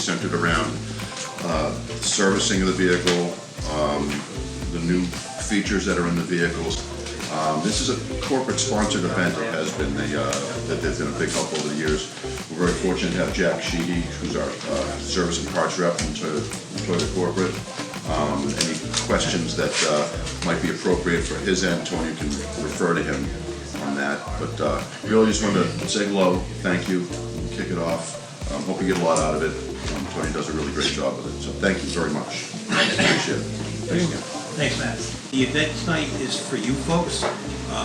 centered around servicing of the vehicle, the new features that are in the vehicles. This is a corporate-sponsored event. It has been that there's been a big help over the years. We're very fortunate to have Jack Sheedy, who's our service and parts rep from Toyota Corporate. Any questions that might be appropriate for his end, Tony can refer to him on that. But really just wanted to say hello, thank you, kick it off. Hope you get a lot out of it. Tony does a really great job with it, so thank you very much. Appreciate it. Thanks again. Thanks, Matt. The event tonight is for you folks.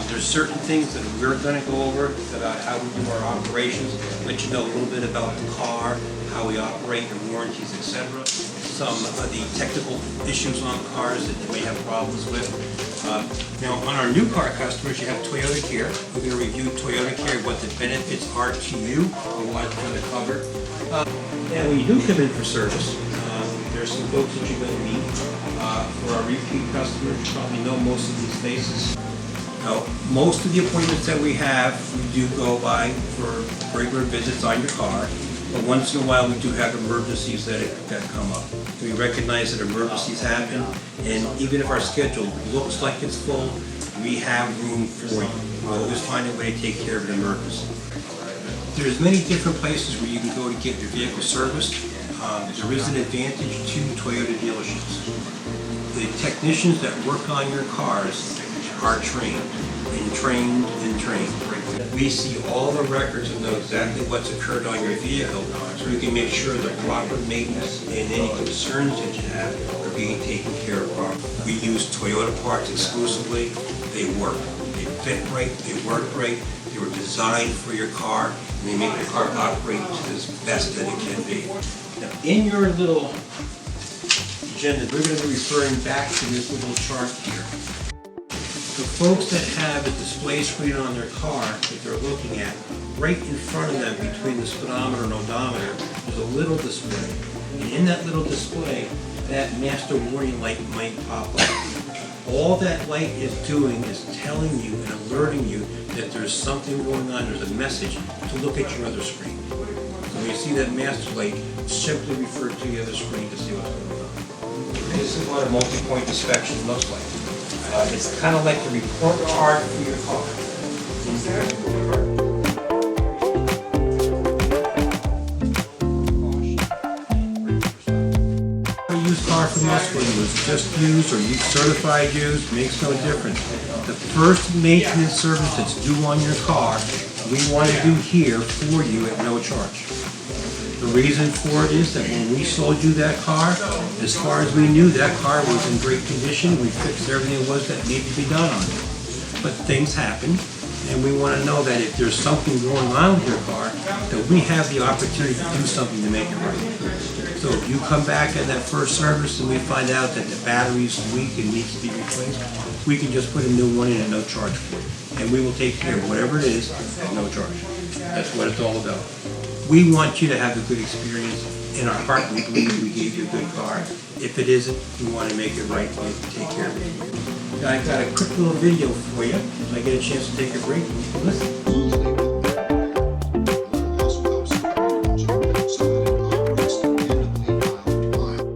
There's certain things that we're going to go over about how we do our operations, let you know a little bit about the car, how we operate, the warranties, etc. Some of the technical issues on cars that you may have problems with. Now, on our new car customers, you have Toyota Care. We're going to review Toyota Care, what the benefits are to you, and what it's going to cover. And when you do come in for service, there's some folks that you're going to meet. For our repeat customers, you probably know most of these faces. Now, most of the appointments that we have, we do go by for regular visits on your car. But once in a while, we do have emergencies that come up. We recognize that emergencies happen, and even if our schedule looks like it's full, we have room for you. We'll always find a way to take care of an emergency. There's many different places where you can go to get your vehicle serviced. There is an advantage to Toyota dealerships. The technicians that work on your cars are trained. We see all the records and know exactly what's occurred on your vehicle, so we can make sure the proper maintenance and any concerns that you have are being taken care of properly. We use Toyota parts exclusively. They work. They fit right, they work right, they were designed for your car, and they make the car operate to the best that it can be. Now, in your little agenda, we're going to be referring back to this little chart here. The folks that have a display screen on their car that they're looking at, right in front of them between the speedometer and odometer, there's a little display. And in that little display, that master warning light might pop up. All that light is doing is telling you and alerting you that there's something going on, there's a message to look at your other screen. So when you see that master light, simply refer to the other screen to see what's going on. This is what a multi-point inspection looks like. It's kind of like the report card for your car. A used car from us, whether it was just used or used certified used, makes no difference. The first maintenance service that's due on your car, we want to do here for you at no charge. The reason for it is that when we sold you that car, as far as we knew, that car was in great condition. We fixed everything it was that needed to be done on it. But things happen, and we want to know that if there's something going on with your car, that we have the opportunity to do something to make it right. So if you come back at that first service and we find out that the battery's weak and needs to be replaced, we can just put a new one in at no charge for you. And we will take care of whatever it is at no charge. That's what it's all about. We want you to have a good experience. In our heart, we believe we gave you a good car. If it isn't, we want to make it right and take care of it. Now, I got a quick little video for you. If I get a chance to take a break, listen.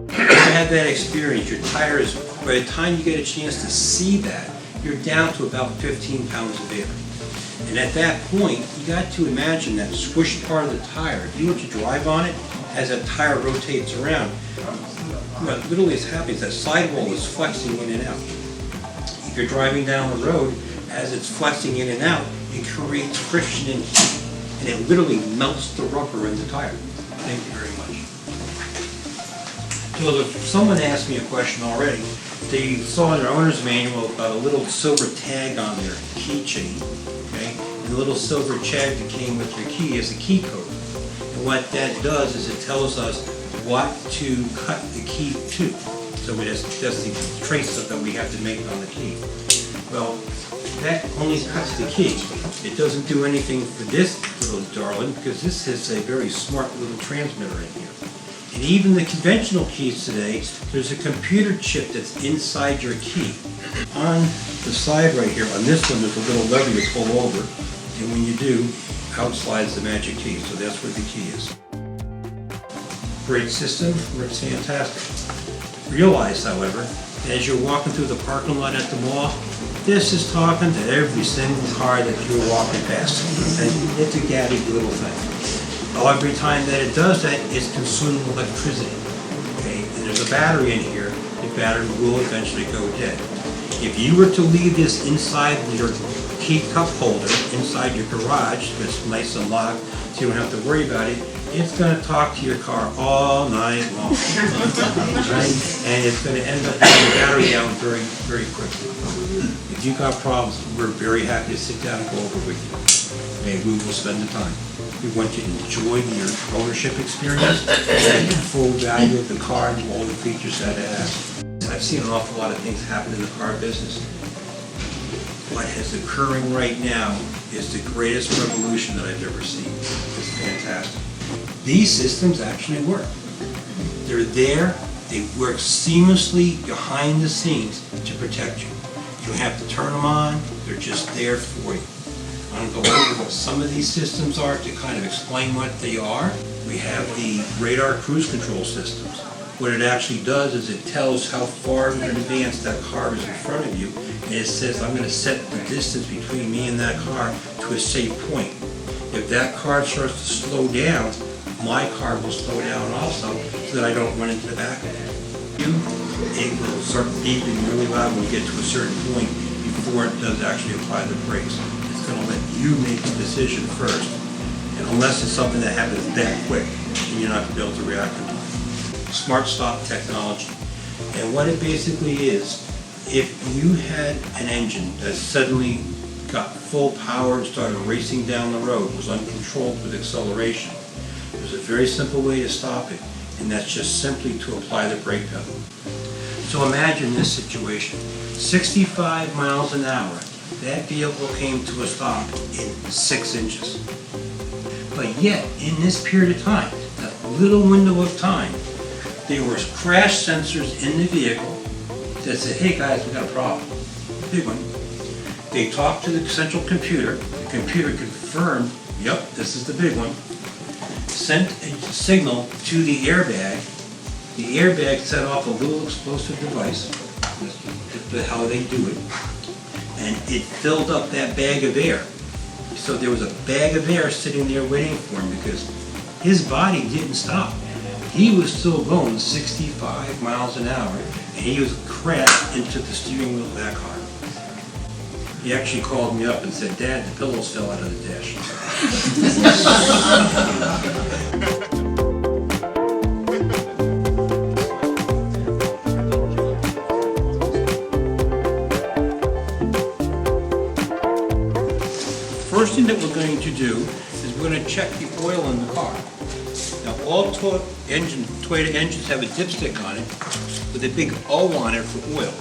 If you had that experience, your tires, by the time you get a chance to see that, you're down to about 15 pounds of air. And at that point, you got to imagine that squished part of the tire. If you were to drive on it, as that tire rotates around, what literally is happening is that sidewall is flexing in and out. If you're driving down the road, as it's flexing in and out, it creates friction and heat, and it literally melts the rubber in the tire. Thank you very much. So someone asked me a question already. They saw in their owner's manual about a little silver tag on their keychain. Okay? And the little silver tag that came with your key is a key code. And what that does is it tells us what to cut the key to. So that's the trace that we have to make on the key. Well, that only cuts the key. It doesn't do anything for this little darling because this is a very smart little transmitter in here. And even the conventional keys today, there's a computer chip that's inside your key. On the side right here, on this one, there's a little lever you pull over, and when you do, out slides the magic key. So that's where the key is. Great system, works fantastic. Realize, however, as you're walking through the parking lot at the mall, this is talking to every single car that you're walking past. And it's a gaddy little thing. Every time that it does that, it's consuming electricity. Okay, and there's a battery in here. The battery will eventually go dead. If you were to leave this inside your key cup holder, inside your garage, it's nice and locked, so you don't have to worry about it, it's going to talk to your car all night long. Right? And it's going to end up having the battery down very, very quickly. If you've got problems, we're very happy to sit down and go over with you. And we will spend the time. We want you to enjoy your ownership experience and the full value of the car and all the features that it has. I've seen an awful lot of things happen in the car business. What is occurring right now is the greatest revolution that I've ever seen. It's fantastic. These systems actually work. They're there, they work seamlessly behind the scenes to protect you. You don't have to turn them on, they're just there for you. I'm going to go over what some of these systems are to kind of explain what they are. We have the radar cruise control systems. What it actually does is it tells how far in advance that car is in front of you, and it says, I'm going to set the distance between me and that car to a safe point. If that car starts to slow down, my car will slow down also, so that I don't run into the back of it. It will start beeping really loud when we get to a certain point before it does actually apply the brakes. It's going to let you make the decision first, and unless it's something that happens that quick, and you're not going to be able to react to it. Smart stop technology. And what it basically is, if you had an engine that suddenly got full power and started racing down the road, was uncontrolled with acceleration, there's a very simple way to stop it, and that's just simply to apply the brake pedal. So imagine this situation. 65 miles an hour, that vehicle came to a stop in 6 inches. But yet, in this period of time, that little window of time, there were crash sensors in the vehicle that said, hey guys, we got a problem. Big one. They talked to the central computer. The computer confirmed, yep, this is the big one. Sent a signal to the airbag. The airbag set off a little explosive device. That's how they do it. And it filled up that bag of air. So there was a bag of air sitting there waiting for him because his body didn't stop. He was still going 65 miles an hour, and he was crashed into the steering wheel of that car. He actually called me up and said, Dad, the pillows fell out of the dash. First thing that we're going to do is we're going to check the oil in the car. Now, all Toyota engines have a dipstick on it with a big O on it for oil.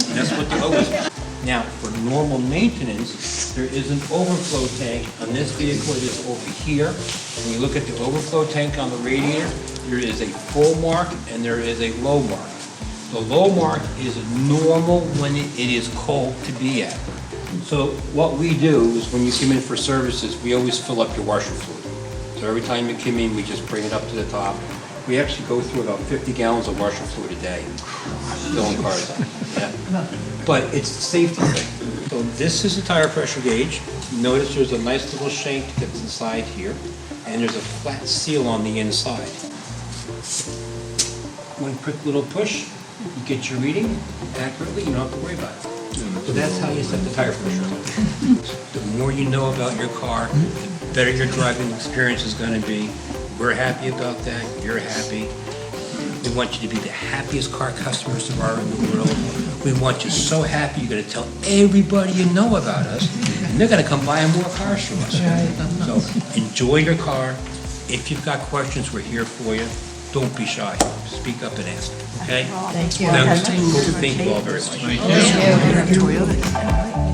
And that's what the O is. Now, for normal maintenance, there is an overflow tank. On this vehicle, it is over here. When you look at the overflow tank on the radiator, there is a full mark and there is a low mark. The low mark is normal when it is cold to be at. So what we do is when you come in for services, we always fill up your washer fluid. So every time you come in, we just bring it up to the top. We actually go through about 50 gallons of washer fluid a day, filling cars up. Yeah. But it's a safety thing. So this is a tire pressure gauge. Notice there's a nice little shank that's inside here, and there's a flat seal on the inside. One quick little push, you get your reading accurately, you don't have to worry about it. So that's how you set the tire pressure. The more you know about your car, the better your driving experience is going to be. We're happy about that. You're happy. We want you to be the happiest car customers there are in the world. We want you so happy you're going to tell everybody you know about us, and they're going to come buy more cars from us. So enjoy your car. If you've got questions, we're here for you. Don't be shy. Speak up and ask. Okay? Thank you. Thank you all very much. Thank you.